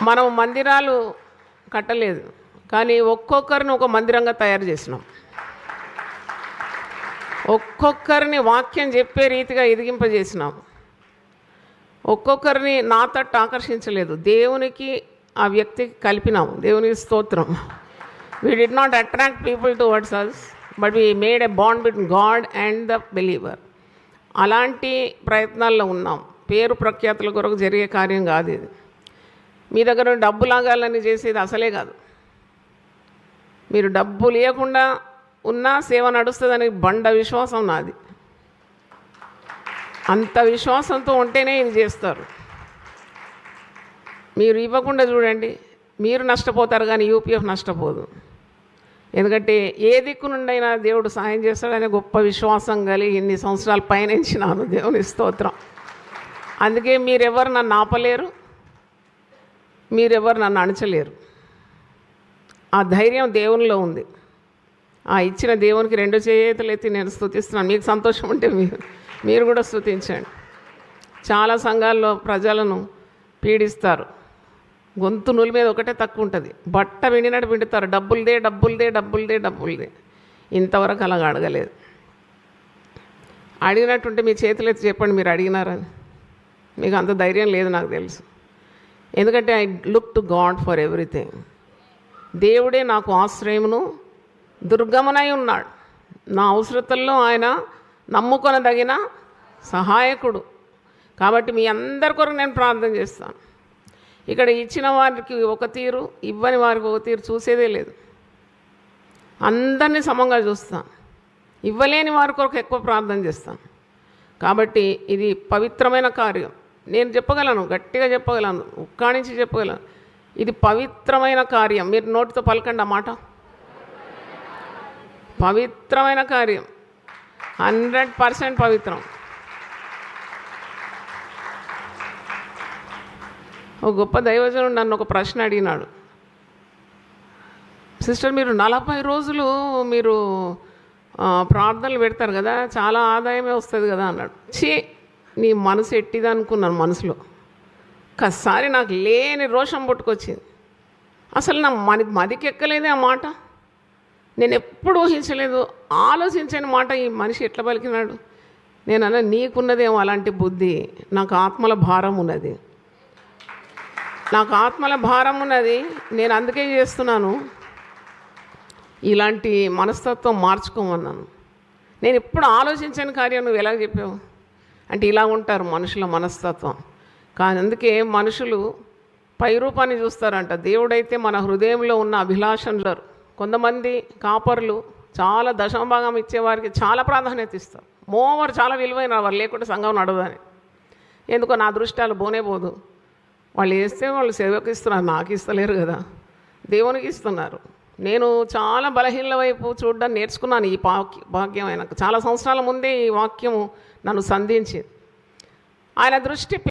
మనం మందిరాలు కట్టలేదు, కానీ ఒక్కొక్కరిని ఒక మందిరంగా తయారు చేసినాం. ఒక్కొక్కరిని వాక్యం చెప్పే రీతిగా ఎదిగింపజేసినాం. ఒక్కొక్కరిని నా తట్టు ఆకర్షించలేదు, దేవునికి ఆ వ్యక్తికి కలిపినాము. దేవునికి స్తోత్రం. We did not attract people towards us, but we made a bond between God and the believer. అలాంటి ప్రయత్నాల్లో ఉన్నాం. పేరు ప్రఖ్యాతుల కొరకు జరిగే కార్యం కాదు ఇది. మీ దగ్గర డబ్బు లాగాలని చేసేది అసలే కాదు. మీరు డబ్బు లేకుండా ఉన్నా సేవ నడుస్తుందని బండ విశ్వాసం నాది. అంత విశ్వాసంతో ఉంటేనే ఇది చేస్తారు. మీరు ఇవ్వకుండా చూడండి, మీరు నష్టపోతారు, కానీ యూపీఎఫ్ నష్టపోదు. ఎందుకంటే ఏ దిక్కు నుండైనా దేవుడు సహాయం చేస్తాడనే గొప్ప విశ్వాసం కలిగి ఇన్ని సంవత్సరాలు పయనించినాను. దేవుని స్తోత్రం. అందుకే మీరెవరు నన్ను ఆపలేరు, మీరెవరు నన్ను అణచలేరు. ఆ ధైర్యం దేవునిలో ఉంది. ఆ ఇచ్చిన దేవునికి 2 చేతులు ఎత్తి నేను స్తుతిస్తున్నాను. మీకు సంతోషం ఉంటే మీరు కూడా స్తుతించండి. చాలా సంఘాల్లో ప్రజలను పీడిస్తారు. గొంతు నూలు మీద ఒకటే తక్కువ ఉంటుంది, బట్ట విండినట్టు పిండుతారు. డబ్బులదే డబ్బులదే డబ్బులదే డబ్బులదే. ఇంతవరకు అలాగ అడగలేదు. అడిగినట్టుంటే మీ చేతులు ఎత్తి చెప్పండి మీరు అడిగినారని. మీకు అంత ధైర్యం లేదు నాకు తెలుసు. ఎందుకంటే I look to God for everything. దేవుడే నాకు ఆశ్రయమును దుర్గమునై ఉన్నాడు. నా అవసరతల్లో ఆయన నమ్ముకొనదగిన సహాయకుడు. కాబట్టి మీ అందరి కొరకు నేను ప్రార్థన చేస్తాను. ఇక్కడ ఇచ్చిన వారికి ఒక తీరు, ఇవ్వని వారికి ఒక తీరు చూసేదే లేదు. అందరినీ సమంగా చూస్తాను. ఇవ్వలేని వారి కొరకు ఎక్కువ ప్రార్థన చేస్తాను. కాబట్టి ఇది పవిత్రమైన కార్యం. నేను చెప్పగలను, గట్టిగా చెప్పగలను, ఉక్కాణించి చెప్పగలను. ఇది పవిత్రమైన కార్యం. మీరు నోటితో పలకండి ఆ మాట. పవిత్రమైన కార్యం, 100% పవిత్రం. ఒక గొప్ప దైవజనుడు నన్ను ఒక ప్రశ్న అడిగినాడు. సిస్టర్, మీరు 40 రోజులు మీరు ప్రార్థనలు పెడతారు కదా, చాలా ఆదాయమే వస్తుంది కదా అన్నాడు. నీ మనసు ఎట్టిది అనుకున్నాను మనసులో. ఒక్కసారి నాకు లేని రోషం పుట్టుకొచ్చింది. అసలు నా మదికి ఎక్కలేదే ఆ మాట. నేను ఎప్పుడు ఊహించలేదు, ఆలోచించని మాట ఈ మనిషి ఎట్లా పలికినాడు. నేను అన్నా, నీకున్నదేమో అలాంటి బుద్ధి, నాకు ఆత్మల భారం ఉన్నది. నాకు ఆత్మల భారం ఉన్నది, నేను అందుకే చేస్తున్నాను. ఇలాంటి మనస్తత్వం మార్చుకోమన్నాను. నేను ఎప్పుడు ఆలోచించని కార్యం నువ్వు ఎలా చెప్పావు అంటే, ఇలా ఉంటారు మనుషుల మనస్తత్వం. కానీ అందుకే మనుషులు పై రూపాన్ని చూస్తారంట. దేవుడైతే మన హృదయంలో ఉన్న అభిలాషలు. కొంతమంది కాపర్లు చాలా దశమభాగం ఇచ్చేవారికి చాలా ప్రాధాన్యత ఇస్తారు. మోవర్ చాలా విలువైన వారు, లేకుంటే సంఘం నడవదని. ఎందుకో నా దృష్టాలు పోనే పోదు. వాళ్ళు వేస్తే వాళ్ళు సేవకు ఇస్తున్నారు, నాకు ఇస్తలేరు కదా, దేవునికి ఇస్తున్నారు. నేను చాలా బలహీనల వైపు చూడడం నేర్చుకున్నాను. ఈ భాగ్యం ఆయనకు చాలా సంవత్సరాల ముందే ఈ వాక్యము నన్ను సంధించింది. ఆయన దృష్టి